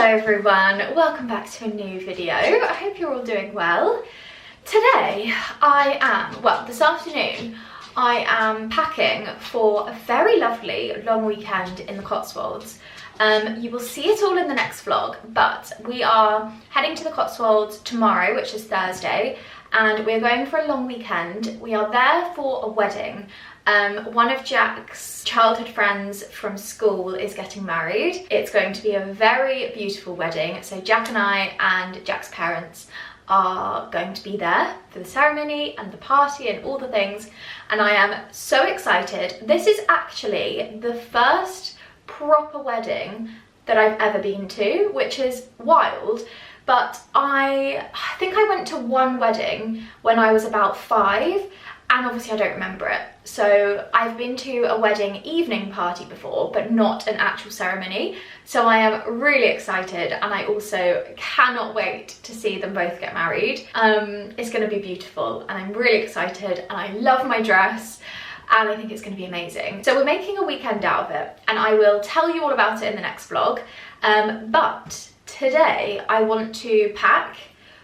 Hello everyone, welcome back to a new video. I hope you're all doing well. Today this afternoon, I am packing for a very lovely long weekend in the Cotswolds. You will see it all in the next vlog, but we are heading to the Cotswolds tomorrow, which is Thursday, and we're going for a long weekend. We are there for a wedding. One of Jack's childhood friends from school is getting married. It's going to be a very beautiful wedding. So Jack and I and Jack's parents are going to be there for the ceremony and the party and all the things. And I am so excited. This is actually the first proper wedding that I've ever been to, which is wild. But I think I went to one wedding when I was about 5. And obviously I don't remember it. So I've been to a wedding evening party before, but not an actual ceremony. So I am really excited, and I also cannot wait to see them both get married. It's gonna be beautiful, and I'm really excited, and I love my dress, and I think it's gonna be amazing. So we're making a weekend out of it, and I will tell you all about it in the next vlog. But today I want to pack,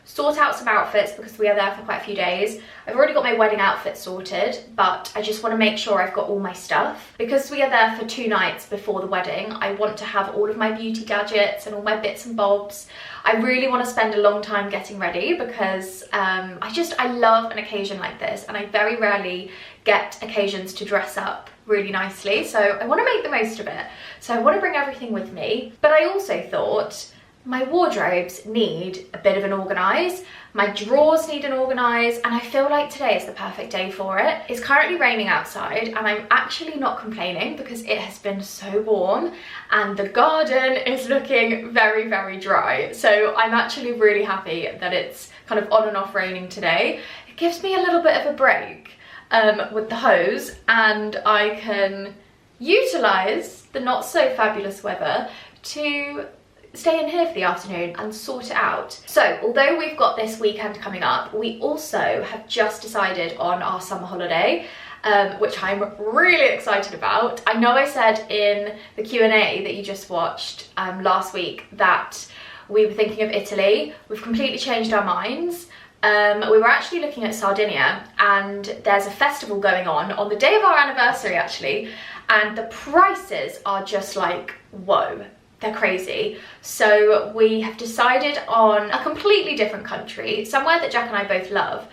sort out some outfits because we are there for quite a few days. I've already got my wedding outfit sorted, but I just want to make sure I've got all my stuff. Because we are there for 2 nights before the wedding, I want to have all of my beauty gadgets and all my bits and bobs. I really want to spend a long time getting ready because I love an occasion like this, and I very rarely get occasions to dress up really nicely. So I want to make the most of it. So I want to bring everything with me, but I also thought my wardrobes need a bit of an organise, my drawers need an organise, and I feel like today is the perfect day for it. It's currently raining outside, and I'm actually not complaining because it has been so warm, and the garden is looking very, very dry. So I'm actually really happy that it's kind of on and off raining today. It gives me a little bit of a break with the hose, and I can utilise the not so fabulous weather to stay in here for the afternoon and sort it out. So although we've got this weekend coming up, we also have just decided on our summer holiday, which I'm really excited about. I know I said in the Q&A that you just watched last week that we were thinking of Italy. We've completely changed our minds. We were actually looking at Sardinia, and there's a festival going on the day of our anniversary actually, and the prices are just like, whoa. They're crazy. So we have decided on a completely different country, somewhere that Jack and I both love.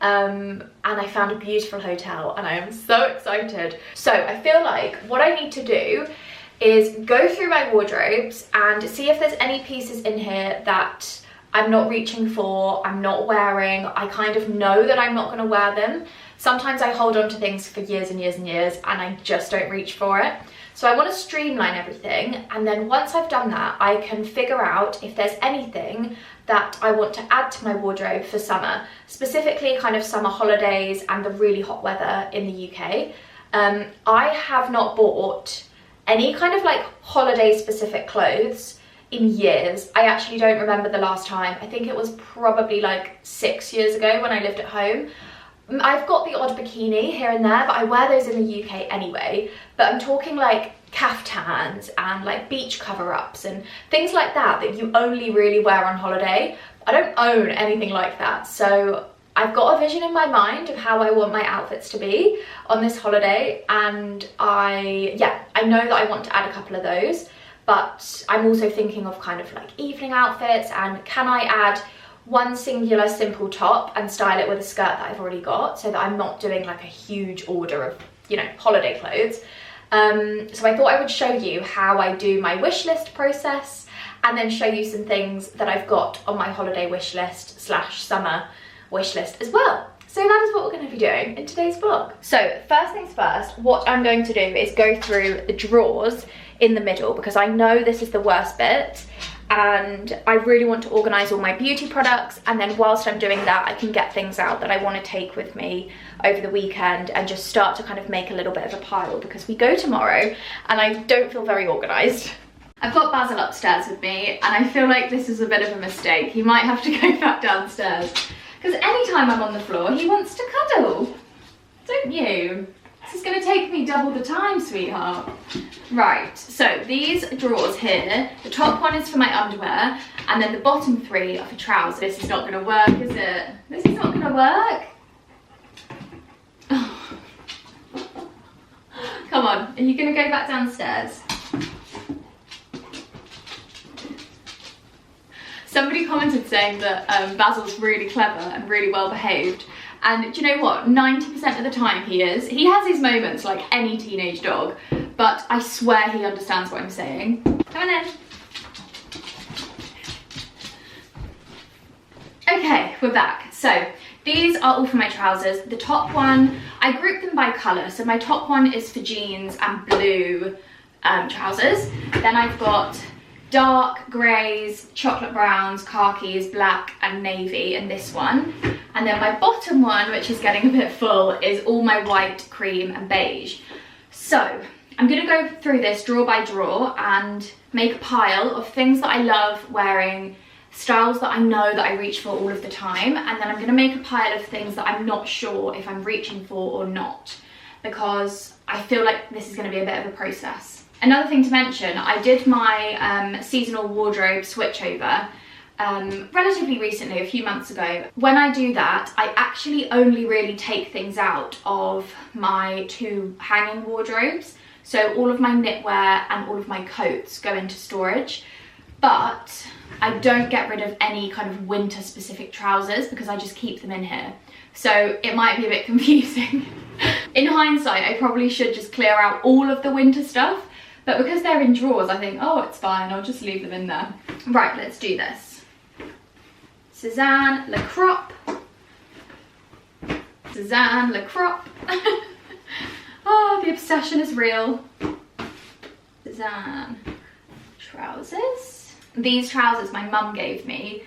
And I found a beautiful hotel, and I am so excited. So I feel like what I need to do is go through my wardrobes and see if there's any pieces in here that I'm not reaching for, I'm not wearing. I kind of know that I'm not going to wear them. Sometimes I hold on to things for years and years and years, and I just don't reach for it. So I want to streamline everything, and then once I've done that, I can figure out if there's anything that I want to add to my wardrobe for summer, specifically kind of summer holidays and the really hot weather in the UK. I have not bought any kind of like holiday specific clothes in years. I actually don't remember the last time. I think it was probably like 6 years ago when I lived at home. I've got the odd bikini here and there, but I wear those in the UK anyway. But I'm talking like caftans and like beach cover-ups and things like that that you only really wear on holiday. I don't own anything like that. So I've got a vision in my mind of how I want my outfits to be on this holiday. And I know that I want to add a couple of those. But I'm also thinking of kind of like evening outfits, and can I add one singular simple top and style it with a skirt that I've already got, so that I'm not doing like a huge order of, you know, holiday clothes. So I thought I would show you how I do my wish list process, and then show you some things that I've got on my holiday wish list / summer wish list as well. So that is what we're going to be doing in today's vlog. So first things first, what I'm going to do is go through the drawers in the middle, because I know this is the worst bit. And I really want to organise all my beauty products, and then whilst I'm doing that, I can get things out that I want to take with me over the weekend and just start to kind of make a little bit of a pile, because we go tomorrow and I don't feel very organised. I've got Basil upstairs with me, and I feel like this is a bit of a mistake. He might have to go back downstairs, because anytime I'm on the floor he wants to cuddle, don't you? This is going to take me double the time, sweetheart. Right, so these drawers here, the top one is for my underwear, and then the bottom 3 are for trousers. This is not going to work, is it? This is not going to work. Oh. Come on, are you going to go back downstairs? Somebody commented saying that Basil's really clever and really well behaved. And do you know what? 90% of the time he is. He has his moments like any teenage dog, but I swear he understands what I'm saying. Come on in. Okay, we're back. So these are all for my trousers. The top one, I grouped them by colour. So my top one is for jeans and blue trousers. Then I've got dark greys, chocolate browns, khakis, black and navy in this one. And then my bottom one, which is getting a bit full, is all my white, cream and beige. So I'm going to go through this drawer by drawer and make a pile of things that I love wearing, styles that I know that I reach for all of the time, and then I'm going to make a pile of things that I'm not sure if I'm reaching for or not, because I feel like this is going to be a bit of a process. Another thing to mention, I did my seasonal wardrobe switchover relatively recently, a few months ago. When I do that, I actually only really take things out of my 2 hanging wardrobes. So all of my knitwear and all of my coats go into storage, but I don't get rid of any kind of winter specific trousers because I just keep them in here. So it might be a bit confusing. In hindsight, I probably should just clear out all of the winter stuff, but because they're in drawers, I think, oh, it's fine, I'll just leave them in there. Right, let's do this. Suzanne Le Crop. Suzanne Le Crop. Oh, the obsession is real. Suzanne trousers. These trousers my mum gave me.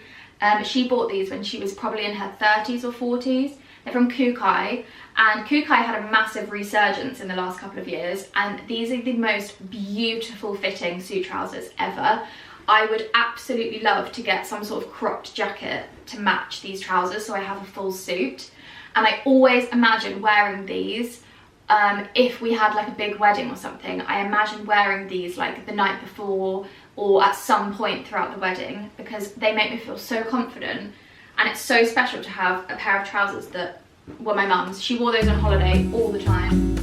She bought these when she was probably in her 30s or 40s. They're from Kukai, and Kukai had a massive resurgence in the last couple of years, and these are the most beautiful fitting suit trousers ever. I would absolutely love to get some sort of cropped jacket to match these trousers so I have a full suit. And I always imagine wearing these if we had like a big wedding or something. I imagine wearing these like the night before or at some point throughout the wedding, because they make me feel so confident, and it's so special to have a pair of trousers that were my mum's. She wore those on holiday all the time.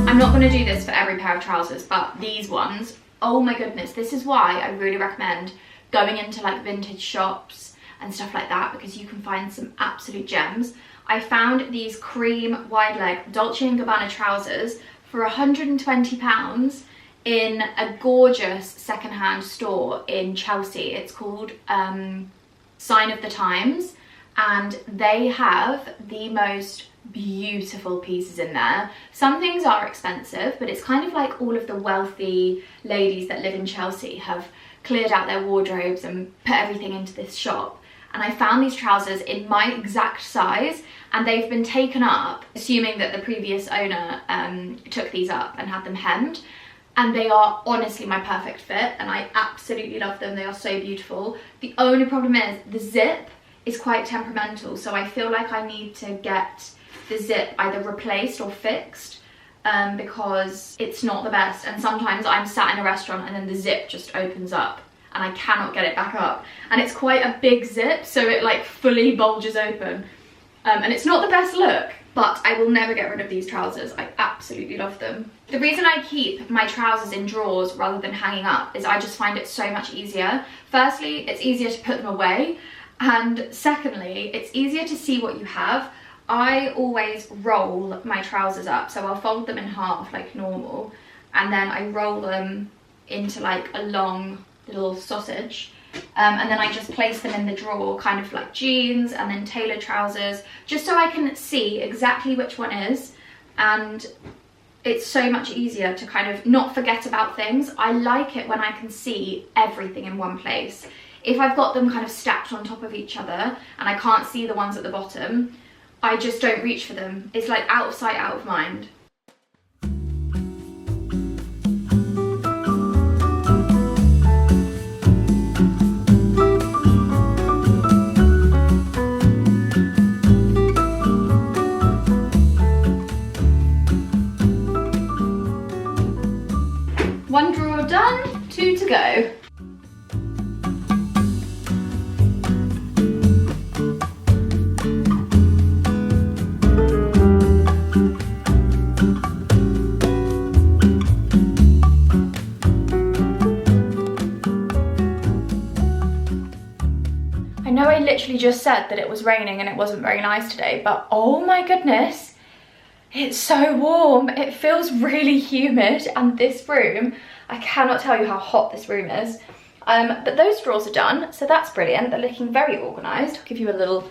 I'm not going to do this for every pair of trousers, but these ones, oh my goodness, this is why I really recommend going into like vintage shops and stuff like that, because you can find some absolute gems. I found these cream wide leg Dolce & Gabbana trousers for £120 in a gorgeous secondhand store in Chelsea. It's called Sign of the Times, and they have the most beautiful pieces in there. Some things are expensive, but it's kind of like all of the wealthy ladies that live in Chelsea have cleared out their wardrobes and put everything into this shop. And I found these trousers in my exact size, and they've been taken up, assuming that the previous owner took these up and had them hemmed. And they are honestly my perfect fit, and I absolutely love them. They are so beautiful. The only problem is the zip is quite temperamental, so I feel like I need to get the zip either replaced or fixed, because it's not the best. And sometimes I'm sat in a restaurant and then the zip just opens up and I cannot get it back up, and it's quite a big zip, so it like fully bulges open, and it's not the best look. But I will never get rid of these trousers. I absolutely love them. The reason I keep my trousers in drawers rather than hanging up is I just find it so much easier. Firstly, it's easier to put them away, and secondly, it's easier to see what you have. I always roll my trousers up, so I'll fold them in half like normal, and then I roll them into like a long little sausage, and then I just place them in the drawer, kind of like jeans and then tailored trousers, just so I can see exactly which one is. And it's so much easier to kind of not forget about things. I like it when I can see everything in one place. If I've got them kind of stacked on top of each other and I can't see the ones at the bottom, I just don't reach for them. It's like out of sight, out of mind. literally just said that it was raining and it wasn't very nice today, but oh my goodness, it's so warm. It feels really humid, and this room, I cannot tell you how hot this room is. But those drawers are done, so that's brilliant. They're looking very organised. I'll give you a little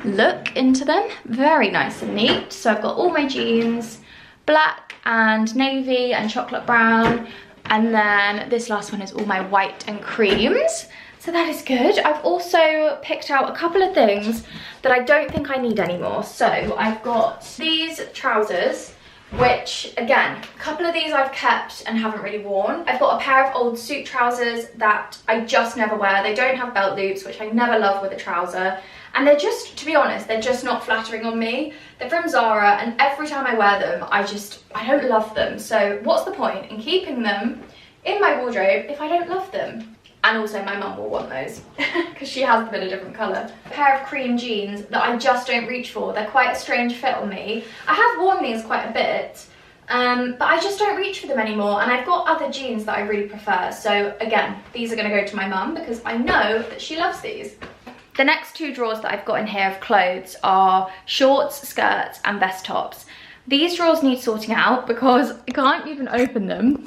look into them. Very nice and neat. So I've got all my jeans, black and navy and chocolate brown, and then this last one is all my white and creams. So that is good. I've also picked out a couple of things that I don't think I need anymore. So I've got these trousers, which again, a couple of these I've kept and haven't really worn. I've got a pair of old suit trousers that I just never wear. They don't have belt loops, which I never love with a trouser. And they're just, to be honest, they're just not flattering on me. They're from Zara, and every time I wear them, I don't love them. So what's the point in keeping them in my wardrobe if I don't love them? And also my mum will want those because she has them in a different colour. A pair of cream jeans that I just don't reach for. They're quite a strange fit on me. I have worn these quite a bit, but I just don't reach for them anymore. And I've got other jeans that I really prefer. So again, these are going to go to my mum because I know that she loves these. The next two drawers that I've got in here of clothes are shorts, skirts and vest tops. These drawers need sorting out because I can't even open them.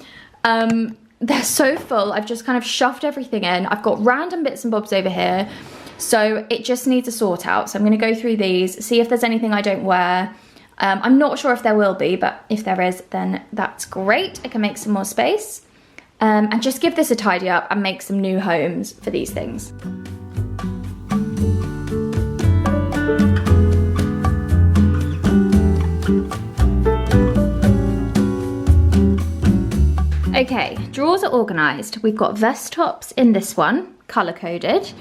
They're so full. I've just kind of shoved everything in. I've got random bits and bobs over here, so it just needs a sort out. So I'm going to go through these, see if there's anything I don't wear. I'm not sure if there will be, but if there is, then that's great. I can make some more space and just give this a tidy up and make some new homes for these things. Okay, drawers are organised. We've got vest tops in this one, colour coded.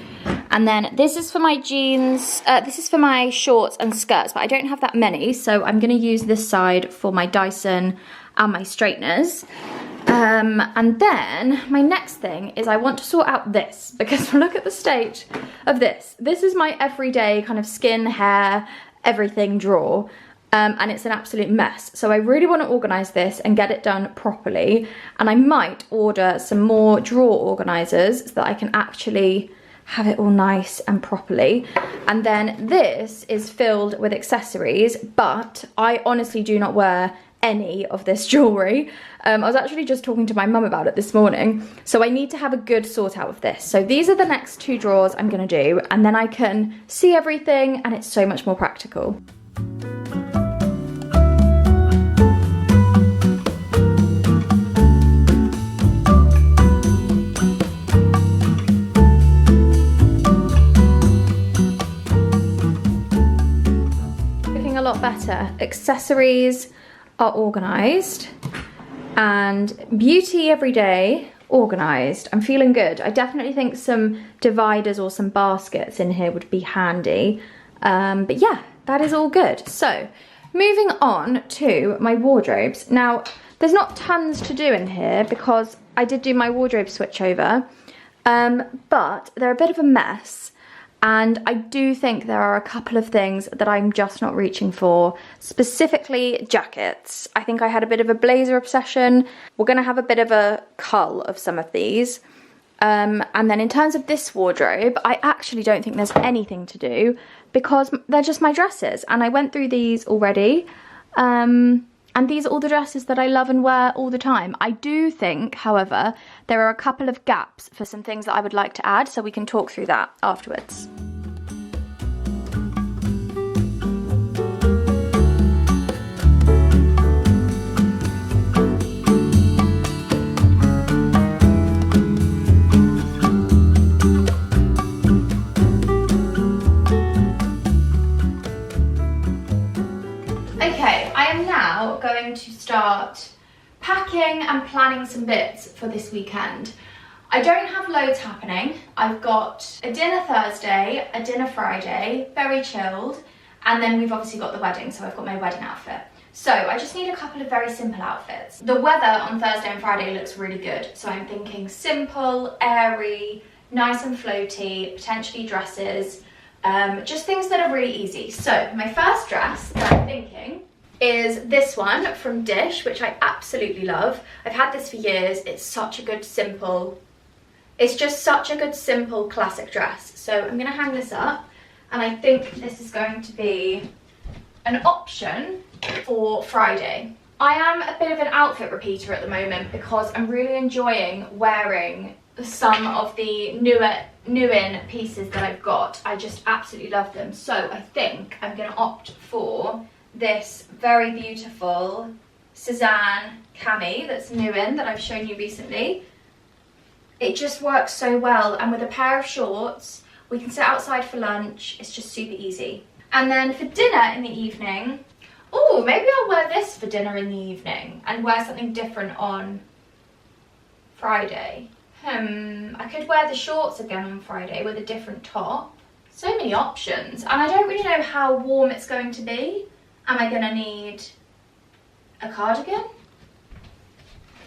And then this is for my jeans, this is for my shorts and skirts, but I don't have that many, so I'm going to use this side for my Dyson and my straighteners. And then my next thing is I want to sort out this, because look at the state of this. This is my everyday kind of skin, hair, everything drawer. And it's an absolute mess. So I really want to organise this and get it done properly. And I might order some more drawer organisers so that I can actually have it all nice and properly. And then this is filled with accessories, but I honestly do not wear any of this jewellery. I was actually just talking to my mum about it this morning. So I need to have a good sort out of this. So these are the next two drawers I'm going to do, and then I can see everything and it's so much more practical. Lot better. Accessories are organised and beauty every day organised. I'm feeling good. I definitely think some dividers or some baskets in here would be handy, but yeah, that is all good. So moving on to my wardrobes. Now there's not tons to do in here because I did do my wardrobe switch over, but they're a bit of a mess. And I do think there are a couple of things that I'm just not reaching for, specifically jackets. I think I had a bit of a blazer obsession. We're going to have a bit of a cull of some of these. And then in terms of this wardrobe, I actually don't think there's anything to do because they're just my dresses. And I went through these already. And these are all the dresses that I love and wear all the time. I do think, however, there are a couple of gaps for some things that I would like to add, so we can talk through that afterwards. Okay, I am now going to start packing and planning some bits for this weekend. I don't have loads happening. I've got a dinner Thursday, a dinner Friday, very chilled, and then we've obviously got the wedding, so I've got my wedding outfit. So I just need a couple of very simple outfits. The weather on Thursday and Friday looks really good, so I'm thinking simple, airy, nice and floaty, potentially dresses, just things that are really easy. So my first dress that I'm thinking is this one from Dish, which I absolutely love. I've had this for years. It's such a good, simple It's just such a good, simple, classic dress. So I'm gonna hang this up, and I think this is going to be an option for Friday. I am a bit of an outfit repeater at the moment because I'm really enjoying wearing some of the new-in pieces that I've got. I just absolutely love them. So I think I'm gonna opt for this very beautiful Cezanne cami that's new in, that I've shown you recently. It just works so well, and with a pair of shorts, we can sit outside for lunch. It's just super easy. And then for dinner in the evening, oh, maybe I'll wear this for dinner in the evening and wear something different on Friday. I could wear the shorts again on Friday with a different top. So many options, and I don't really know how warm it's going to be. Am I gonna need a cardigan?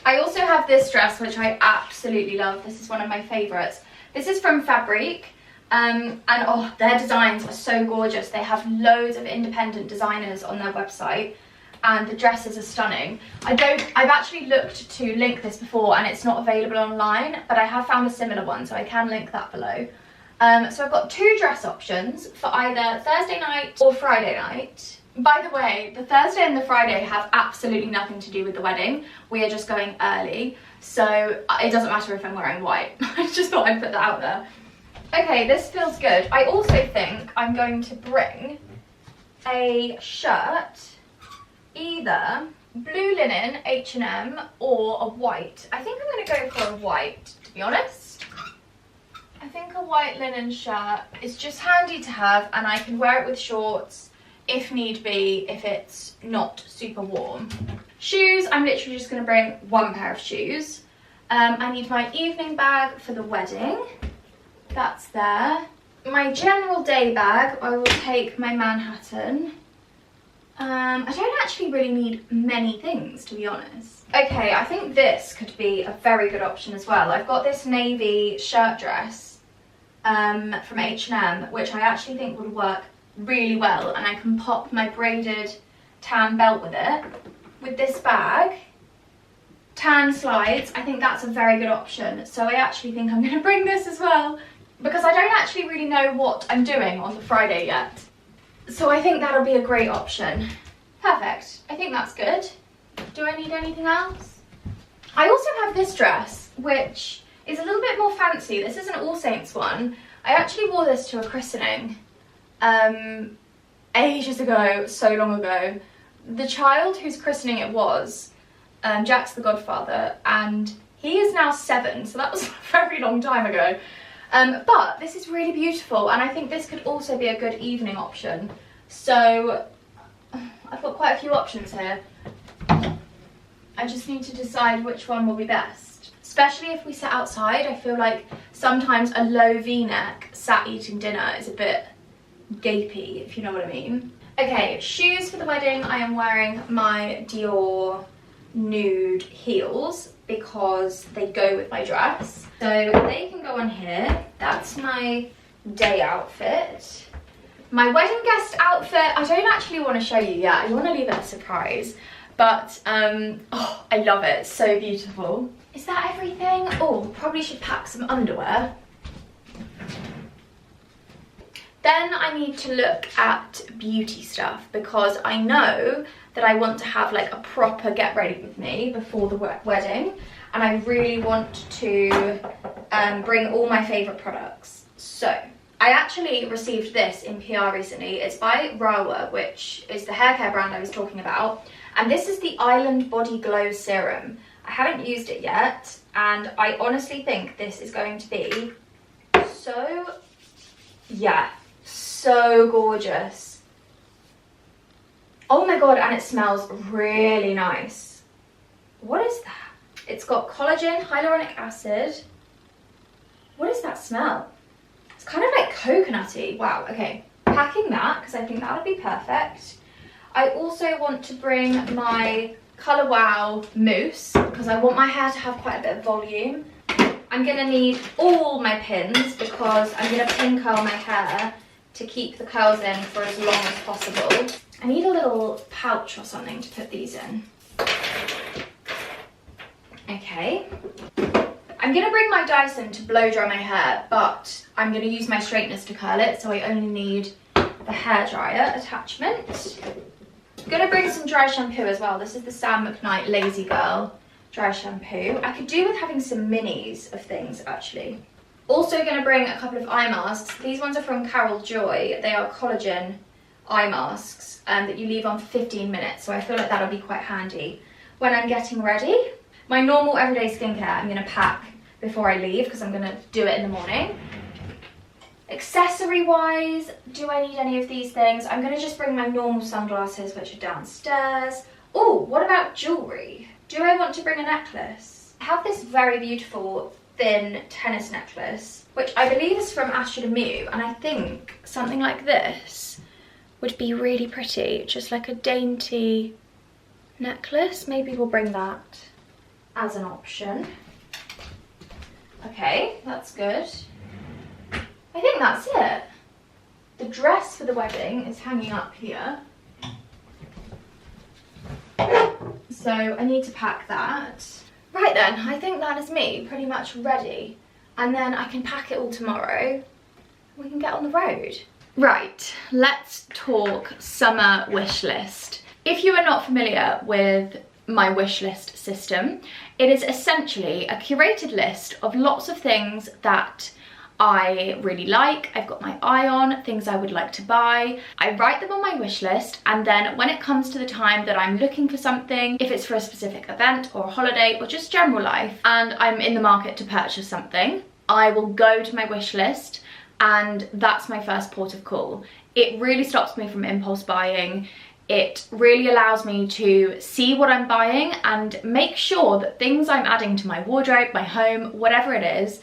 I also have this dress, which I absolutely love. This is one of my favourites. This is from Fabrique, and oh, their designs are so gorgeous. They have loads of independent designers on their website, and the dresses are stunning. I've actually looked to link this before, and it's not available online, but I have found a similar one, so I can link that below. So I've got 2 dress options for either Thursday night or Friday night. By the way, the Thursday and the Friday have absolutely nothing to do with the wedding. We are just going early, so it doesn't matter if I'm wearing white. I just thought I'd put that out there. Okay, this feels good. I also think I'm going to bring a shirt, either blue linen H&M or a white. I think I'm going to go for a white, to be honest. I think a white linen shirt is just handy to have, and I can wear it with shorts if need be, if it's not super warm. Shoes, I'm literally just going to bring 1 pair of shoes. I need my evening bag for the wedding. That's there. My general day bag, I will take my Manhattan. I don't actually really need many things, to be honest. Okay, I think this could be a very good option as well. I've got this navy shirt dress from H&M, which I actually think would work really well, and I can pop my braided tan belt with it. With this bag, tan slides, I think that's a very good option. So I actually think I'm going to bring this as well, because I don't actually really know what I'm doing on the Friday yet. So I think that'll be a great option. Perfect. I think that's good. Do I need anything else? I also have this dress, which is a little bit more fancy. This is an All Saints one. I actually wore this to a christening ages ago, so long ago. The child whose christening it was, Jack's the godfather, and he is now 7, so that was a very long time ago. But this is really beautiful, and I think this could also be a good evening option. So I've got quite a few options here. I just need to decide which one will be best. Especially if we sit outside, I feel like sometimes a low V-neck sat eating dinner is a bit gapey, if you know what I mean. Okay, shoes for the wedding. I am wearing my Dior nude heels because they go with my dress. So they can go on here. That's my day outfit. My wedding guest outfit, I don't actually want to show you yet. I want to leave it a surprise. But, oh, I love it. It's so beautiful. Is that everything? Oh, probably should pack some underwear. Then I need to look at beauty stuff, because I know that I want to have like a proper get ready with me before the wedding, and I really want to bring all my favourite products. So I actually received this in PR recently. It's by Rawa, which is the hair care brand I was talking about, and this is the Island Body Glow Serum. I haven't used it yet, and I honestly think this is going to be so, yeah, so gorgeous. Oh my god, and it smells really nice. What is that? It's got collagen, hyaluronic acid. What is that smell? It's kind of like coconutty. Wow, okay. Packing that, because I think that would be perfect. I also want to bring my Colour Wow mousse, because I want my hair to have quite a bit of volume. I'm going to need all my pins, because I'm going to pin curl my hair to keep the curls in for as long as possible. I need a little pouch or something to put these in. Okay. I'm going to bring my Dyson to blow dry my hair, but I'm going to use my straighteners to curl it, so I only need the hairdryer attachment. I'm going to bring some dry shampoo as well. This is the Sam McKnight Lazy Girl dry shampoo. I could do with having some minis of things, actually. Also going to bring a couple of eye masks. These ones are from Carol Joy. They are collagen eye masks that you leave on for 15 minutes, so I feel like that'll be quite handy when I'm getting ready. My normal everyday skincare I'm going to pack before I leave because I'm going to do it in the morning. Accessory wise, do I need any of these things? I'm going to just bring my normal sunglasses, which are downstairs. Oh, what about jewellery? Do I want to bring a necklace? I have this very beautiful thin tennis necklace, which I believe is from Astra Mu, and I think something like this would be really pretty, just like a dainty necklace. Maybe we'll bring that as an option. Okay, that's good. I think that's it. The dress for the wedding is hanging up here, so I need to pack that. Right then, I think that is me pretty much ready, and then I can pack it all tomorrow. We can get on the road. Right, let's talk summer wish list. If you are not familiar with my wish list system, it is essentially a curated list of lots of things that I really like, I've got my eye on, things I would like to buy. I write them on my wish list, and then when it comes to the time that I'm looking for something, if it's for a specific event or a holiday or just general life, and I'm in the market to purchase something, I will go to my wish list, and that's my first port of call. It really stops me from impulse buying. It really allows me to see what I'm buying and make sure that things I'm adding to my wardrobe, my home, whatever it is,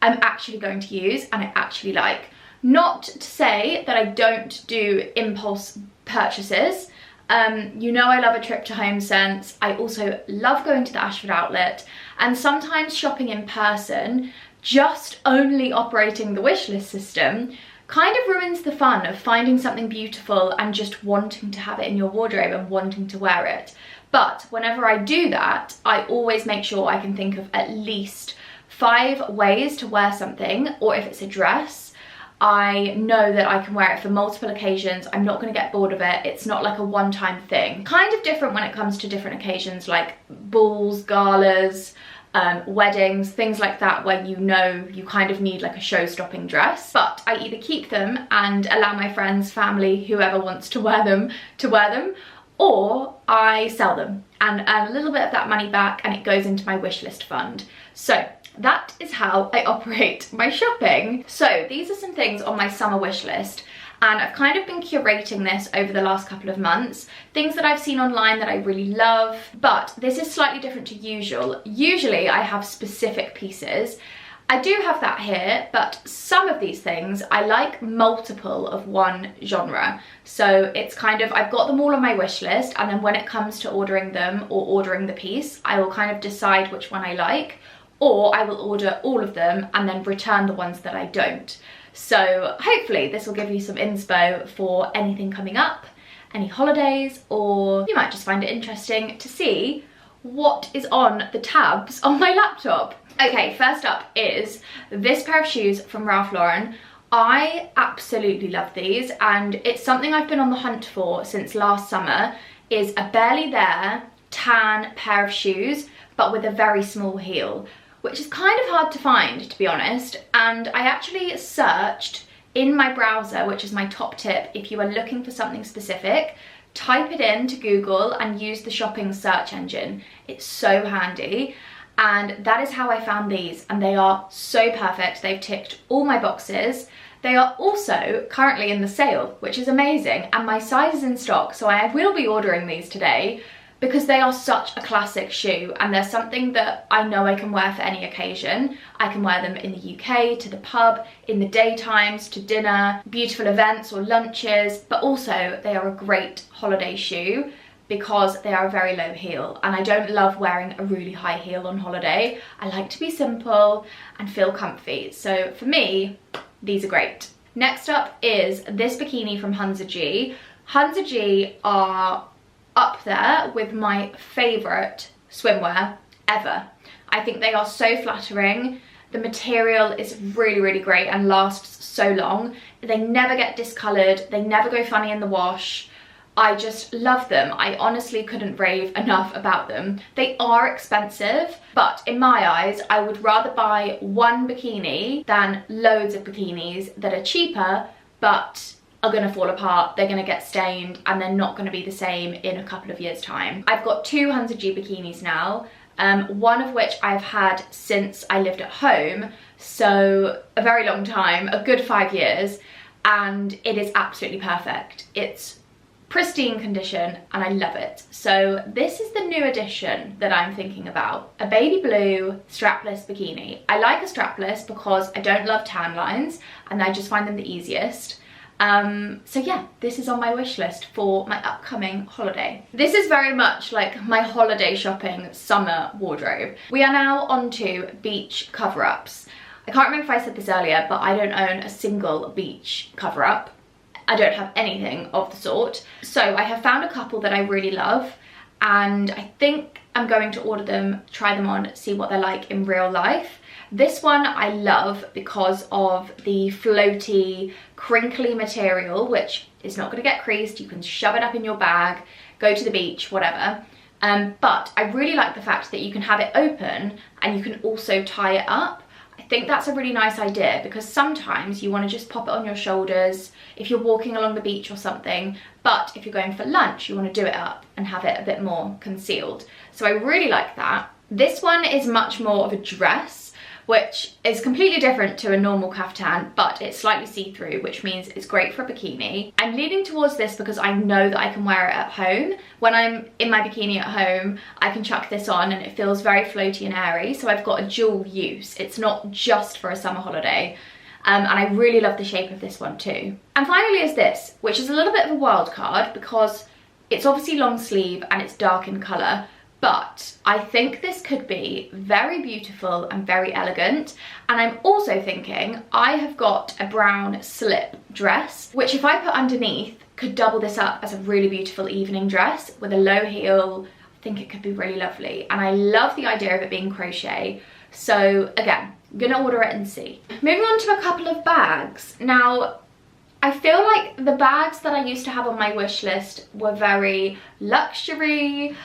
I'm actually going to use and I actually like. Not to say that I don't do impulse purchases. You know I love a trip to HomeSense. I also love going to the Ashford outlet, and sometimes shopping in person, just only operating the wishlist system, kind of ruins the fun of finding something beautiful and just wanting to have it in your wardrobe and wanting to wear it. But whenever I do that, I always make sure I can think of at least 5 ways to wear something, or if it's a dress, I know that I can wear it for multiple occasions. I'm not going to get bored of it. It's not like a one-time thing. Kind of different when it comes to different occasions like balls, galas, weddings, things like that, where you know you kind of need like a show-stopping dress. But I either keep them and allow my friends, family, whoever wants to wear them, or I sell them and earn a little bit of that money back, and it goes into my wish list fund. So that is how I operate my shopping. So these are some things on my summer wish list, and I've kind of been curating this over the last couple of months. Things that I've seen online that I really love, but this is slightly different to usual. Usually I have specific pieces. I do have that here, but some of these things I like multiple of one genre. So it's kind of, I've got them all on my wish list, and then when it comes to ordering them or ordering the piece, I will kind of decide which one I like, or I will order all of them and then return the ones that I don't. So hopefully this will give you some inspo for anything coming up, any holidays, or you might just find it interesting to see what is on the tabs on my laptop. Okay, first up is this pair of shoes from Ralph Lauren. I absolutely love these, and it's something I've been on the hunt for since last summer, is a barely there tan pair of shoes, but with a very small heel, which is kind of hard to find, to be honest. And I actually searched in my browser, which is my top tip if you are looking for something specific. Type it into Google and use the shopping search engine. It's so handy. And that is how I found these, and they are so perfect. They've ticked all my boxes. They are also currently in the sale, which is amazing, and my size is in stock, so I will be ordering these today because they are such a classic shoe, and they're something that I know I can wear for any occasion. I can wear them in the UK, to the pub, in the daytimes, to dinner, beautiful events or lunches, but also they are a great holiday shoe because they are a very low heel, and I don't love wearing a really high heel on holiday. I like to be simple and feel comfy, so for me, these are great. Next up is this bikini from Hunza G. Hunza G are up there with my favourite swimwear ever. I think they are so flattering. The material is really, really great and lasts so long. They never get discoloured, they never go funny in the wash. I just love them. I honestly couldn't rave enough about them. They are expensive, but in my eyes, I would rather buy one bikini than loads of bikinis that are cheaper, but are gonna fall apart, they're gonna get stained, and they're not gonna be the same in a couple of years' time. I've got 200G bikinis now, one of which I've had since I lived at home, so a very long time, a good 5 years, and it is absolutely perfect. It's pristine condition and I love it. So this is the new addition that I'm thinking about, a baby blue strapless bikini. I like a strapless because I don't love tan lines and I just find them the easiest. So yeah, this is on my wish list for my upcoming holiday. This is very much like my holiday shopping summer wardrobe. We are now on to beach cover-ups. I can't remember if I said this earlier, but I don't own a single beach cover-up. I don't have anything of the sort. So I have found a couple that I really love, and I think I'm going to order them, try them on, see what they're like in real life. This one I love because of the floaty, crinkly material, which is not going to get creased. You can shove it up in your bag, go to the beach, whatever. But I really like the fact that you can have it open and you can also tie it up. I think that's a really nice idea because sometimes you want to just pop it on your shoulders if you're walking along the beach or something, but if you're going for lunch, you want to do it up and have it a bit more concealed. So I really like that. This one is much more of a dress, which is completely different to a normal kaftan, but it's slightly see-through, which means it's great for a bikini. I'm leaning towards this because I know that I can wear it at home. When I'm in my bikini at home, I can chuck this on and it feels very floaty and airy, so I've got a dual use. It's not just for a summer holiday. And I really love the shape of this one too. And finally is this, which is a little bit of a wild card because it's obviously long sleeve and it's dark in colour, but I think this could be very beautiful and very elegant. And I'm also thinking I have got a brown slip dress, which if I put underneath could double this up as a really beautiful evening dress with a low heel. I think it could be really lovely. And I love the idea of it being crochet. So again, I'm gonna order it and see. Moving on to a couple of bags. Now, I feel like the bags that I used to have on my wish list were very luxury,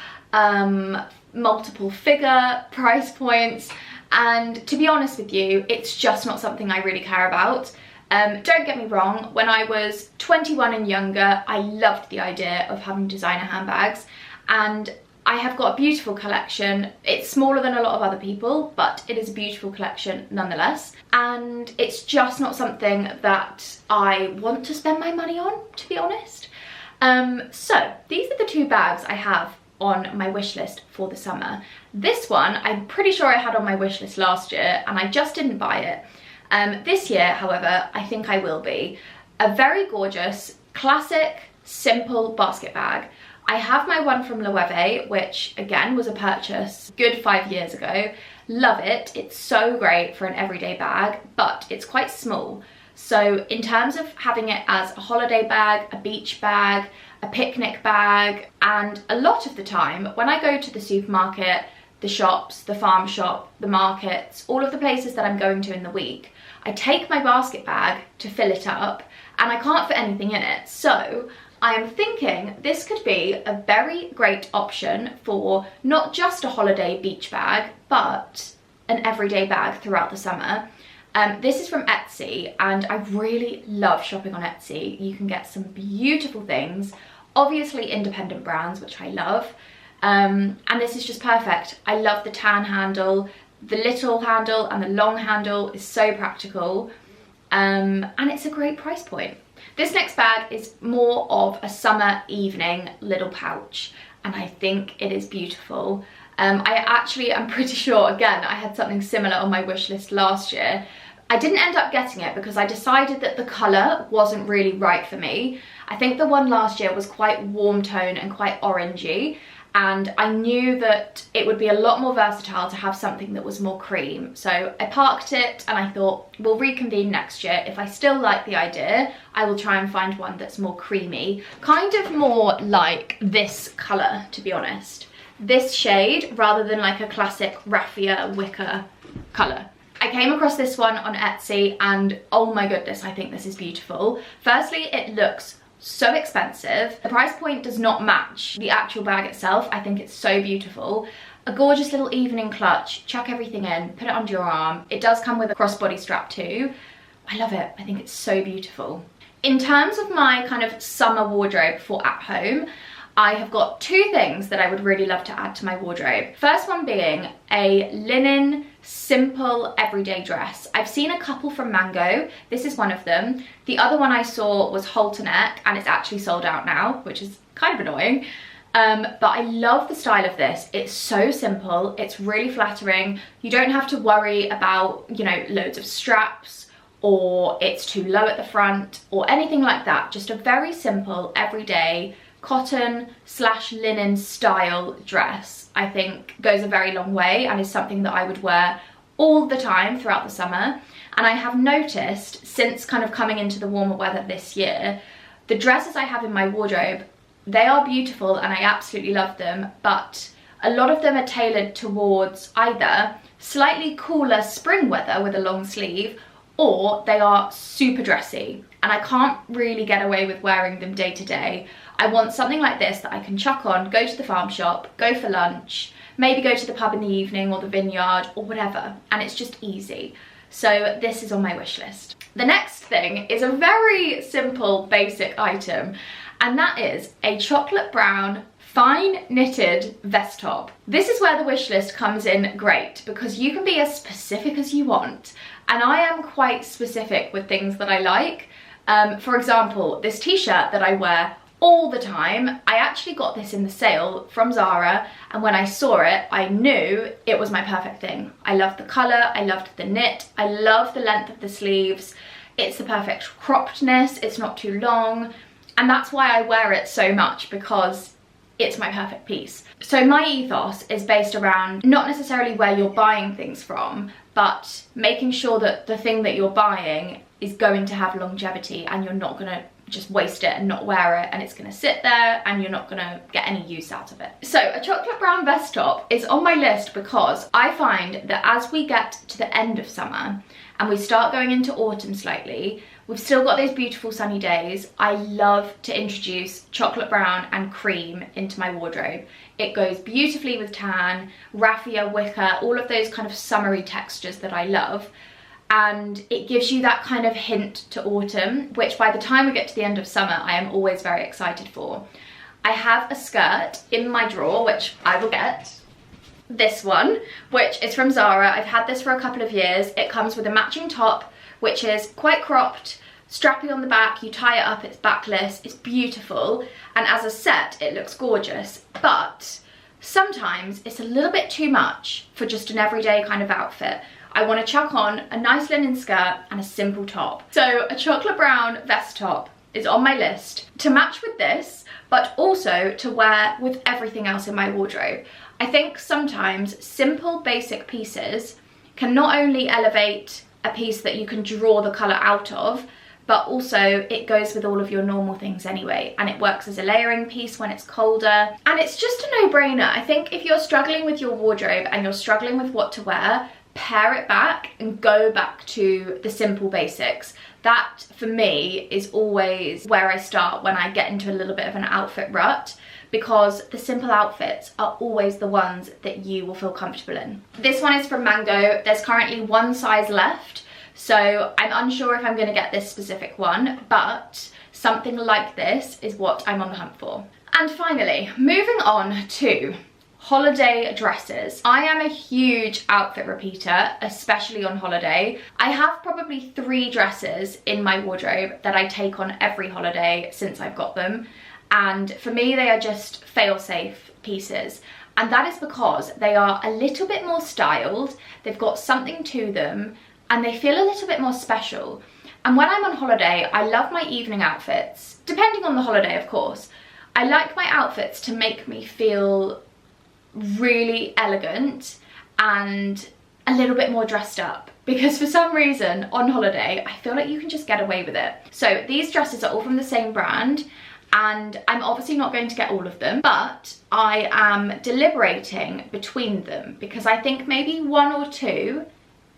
multiple figure price points, and to be honest with you, it's just not something I really care about. Don't get me wrong, when I was 21 and younger, I loved the idea of having designer handbags, and I have got a beautiful collection. It's smaller than a lot of other people, but it is a beautiful collection nonetheless. And it's just not something that I want to spend my money on, to be honest. So these are the two bags I have on my wish list for the summer. This one, I'm pretty sure I had on my wish list last year and I just didn't buy it. This year, however, I think I will be. A very gorgeous, classic, simple basket bag. I have my one from Loewe, which again was a purchase good 5 years ago. Love it. It's so great for an everyday bag, but it's quite small. So in terms of having it as a holiday bag, a beach bag, a picnic bag, and a lot of the time when I go to the supermarket, the shops, the farm shop, the markets, all of the places that I'm going to in the week, I take my basket bag to fill it up and I can't fit anything in it. So I am thinking this could be a very great option for not just a holiday beach bag, but an everyday bag throughout the summer. This is from Etsy and I really love shopping on Etsy. You can get some beautiful things, obviously independent brands, which I love. And this is just perfect. I love the tan handle. The little handle and the long handle is so practical. And it's a great price point. This next bag is more of a summer evening little pouch and I think it is beautiful. I'm pretty sure, again, I had something similar on my wish list last year. I didn't end up getting it because I decided that the colour wasn't really right for me. I think the one last year was quite warm tone and quite orangey, and I knew that it would be a lot more versatile to have something that was more cream. So I parked it and I thought we'll reconvene next year. If I still like the idea, I will try and find one that's more creamy, kind of more like this colour, to be honest. this shade rather than like a classic raffia wicker colour. I came across this one on Etsy and oh my goodness, I think this is beautiful. Firstly, it looks so expensive. The price point does not match the actual bag itself. I think it's so beautiful. A gorgeous little evening clutch, chuck everything in, put it under your arm. It does come with a crossbody strap too. I love it. I think it's so beautiful. In terms of my kind of summer wardrobe for at home, I have got two things that I would really love to add to my wardrobe. First one being a linen, simple, everyday dress. I've seen a couple from Mango. This is one of them. The other one I saw was halter neck and it's actually sold out now, which is kind of annoying. But I love the style of this. It's so simple. It's really flattering. You don't have to worry about, you know, loads of straps or it's too low at the front or anything like that. Just a very simple, everyday cotton/linen style dress, I think goes a very long way and is something that I would wear all the time throughout the summer. And I have noticed since kind of coming into the warmer weather this year, the dresses I have in my wardrobe, they are beautiful and I absolutely love them, but a lot of them are tailored towards either slightly cooler spring weather with a long sleeve, or they are super dressy and I can't really get away with wearing them day to day. I want something like this that I can chuck on, go to the farm shop, go for lunch, maybe go to the pub in the evening or the vineyard or whatever, and it's just easy. So this is on my wish list. The next thing is a very simple, basic item, and that is a chocolate brown fine knitted vest top. This is where the wish list comes in great because you can be as specific as you want, and I am quite specific with things that I like. For example, this t-shirt that I wear all the time, I actually got this in the sale from Zara, and when I saw it, I knew it was my perfect thing. I loved the colour, I loved the knit, I love the length of the sleeves. It's the perfect croppedness, it's not too long, and that's why I wear it so much, because it's my perfect piece. So my ethos is based around not necessarily where you're buying things from, but making sure that the thing that you're buying is going to have longevity and you're not gonna just waste it and not wear it, and it's gonna sit there and you're not gonna get any use out of it. So a chocolate brown vest top is on my list because I find that as we get to the end of summer and we start going into autumn slightly, we've still got those beautiful sunny days. I love to introduce chocolate brown and cream into my wardrobe. It goes beautifully with tan, raffia, wicker, all of those kind of summery textures that I love. And it gives you that kind of hint to autumn, which by the time we get to the end of summer, I am always very excited for. I have a skirt in my drawer, which I will get. This one, which is from Zara. I've had this for a couple of years. It comes with a matching top, which is quite cropped, strappy on the back, you tie it up, it's backless, it's beautiful, and as a set, it looks gorgeous, but sometimes it's a little bit too much for just an everyday kind of outfit. I want to chuck on a nice linen skirt and a simple top. So a chocolate brown vest top is on my list to match with this, but also to wear with everything else in my wardrobe. I think sometimes simple basic pieces can not only elevate a piece that you can draw the colour out of, but also it goes with all of your normal things anyway, and it works as a layering piece when it's colder, and it's just a no-brainer. I think if you're struggling with your wardrobe and you're struggling with what to wear, pare it back and go back to the simple basics. That for me is always where I start when I get into a little bit of an outfit rut, because the simple outfits are always the ones that you will feel comfortable in. This one is from Mango. There's currently one size left, so I'm unsure if I'm going to get this specific one, but something like this is what I'm on the hunt for. And finally, moving on to holiday dresses. I am a huge outfit repeater, especially on holiday. I have probably 3 dresses in my wardrobe that I take on every holiday since I've got them, and for me they are just fail-safe pieces, and that is because they are a little bit more styled, they've got something to them, and they feel a little bit more special. And when I'm on holiday, I love my evening outfits, depending on the holiday of course. I like my outfits to make me feel really elegant and a little bit more dressed up, because for some reason on holiday I feel like you can just get away with it. So these dresses are all from the same brand, and I'm obviously not going to get all of them, but I am deliberating between them because I think maybe one or two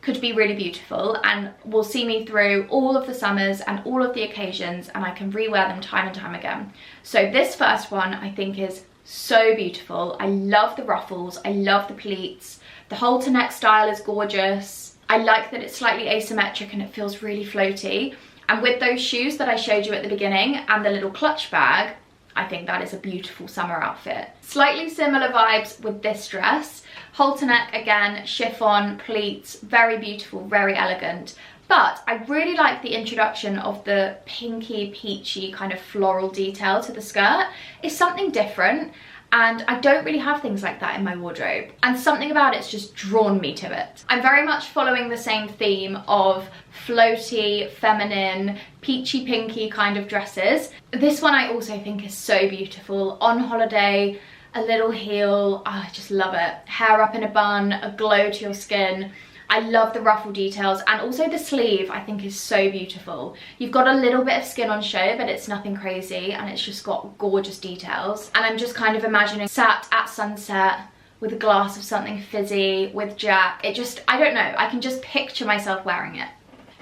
could be really beautiful and will see me through all of the summers and all of the occasions, and I can rewear them time and time again. So this first one I think is so beautiful. I love the ruffles, I love the pleats, the halter neck style is gorgeous. I like that it's slightly asymmetric and it feels really floaty. And with those shoes that I showed you at the beginning and the little clutch bag, I think that is a beautiful summer outfit. Slightly similar vibes with this dress. Halter neck again, chiffon, pleats, very beautiful, very elegant. But I really like the introduction of the pinky, peachy kind of floral detail to the skirt. It's something different, and I don't really have things like that in my wardrobe. And something about it's just drawn me to it. I'm very much following the same theme of floaty, feminine, peachy, pinky kind of dresses. This one I also think is so beautiful. On holiday, a little heel, oh, I just love it. Hair up in a bun, a glow to your skin. I love the ruffle details, and also the sleeve I think is so beautiful. You've got a little bit of skin on show, but it's nothing crazy, and it's just got gorgeous details. And I'm just kind of imagining sat at sunset with a glass of something fizzy with Jack. It just, I don't know, I can just picture myself wearing it.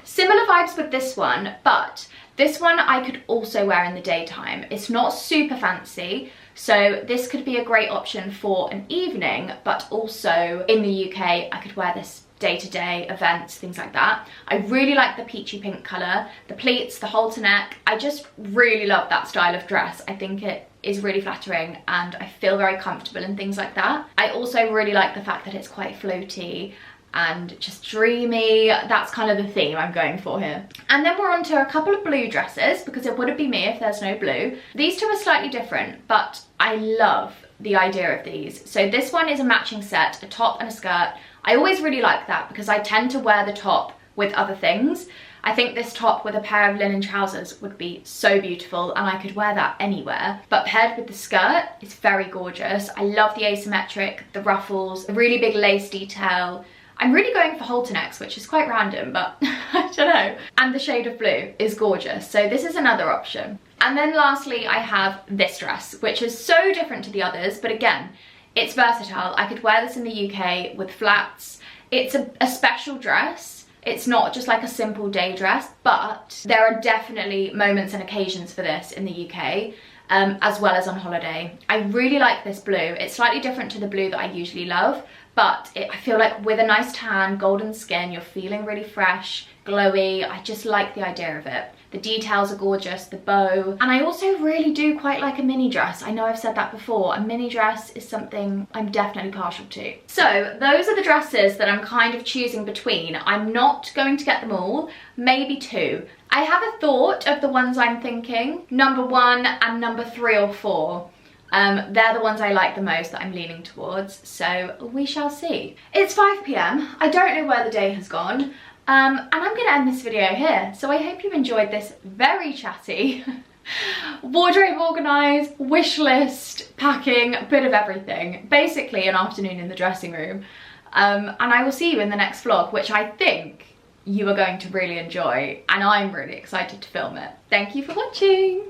Similar vibes with this one, but this one I could also wear in the daytime. It's not super fancy, so this could be a great option for an evening, but also in the UK I could wear this day-to-day events, things like that. I really like the peachy pink colour, the pleats, the halter neck. I just really love that style of dress. I think it is really flattering and I feel very comfortable in things like that. I also really like the fact that it's quite floaty and just dreamy. That's kind of the theme I'm going for here. And then we're on to a couple of blue dresses, because it wouldn't be me if there's no blue. These two are slightly different, but I love the idea of these. So this one is a matching set, a top and a skirt. I always really like that because I tend to wear the top with other things. I think this top with a pair of linen trousers would be so beautiful, and I could wear that anywhere. But paired with the skirt, it's very gorgeous. I love the asymmetric, the ruffles, the really big lace detail. I'm really going for halter necks, which is quite random, but I don't know. And the shade of blue is gorgeous, so this is another option. And then lastly, I have this dress, which is so different to the others, but again, it's versatile. I could wear this in the UK with flats. It's a special dress. It's not just like a simple day dress, but there are definitely moments and occasions for this in the UK, as well as on holiday. I really like this blue. It's slightly different to the blue that I usually love, but I feel like with a nice tan, golden skin, you're feeling really fresh, glowy. I just like the idea of it. The details are gorgeous, the bow. And I also really do quite like a mini dress. I know I've said that before. A mini dress is something I'm definitely partial to. So those are the dresses that I'm kind of choosing between. I'm not going to get them all, maybe two. I have a thought of the ones I'm thinking. Number 1 and number 3 or 4. They're the ones I like the most, that I'm leaning towards, so we shall see. It's 5 PM, I don't know where the day has gone, and I'm gonna end this video here. So I hope you enjoyed this very chatty wardrobe organise, wish list, packing, a bit of everything. Basically an afternoon in the dressing room. And I will see you in the next vlog, which I think you are going to really enjoy, and I'm really excited to film it. Thank you for watching.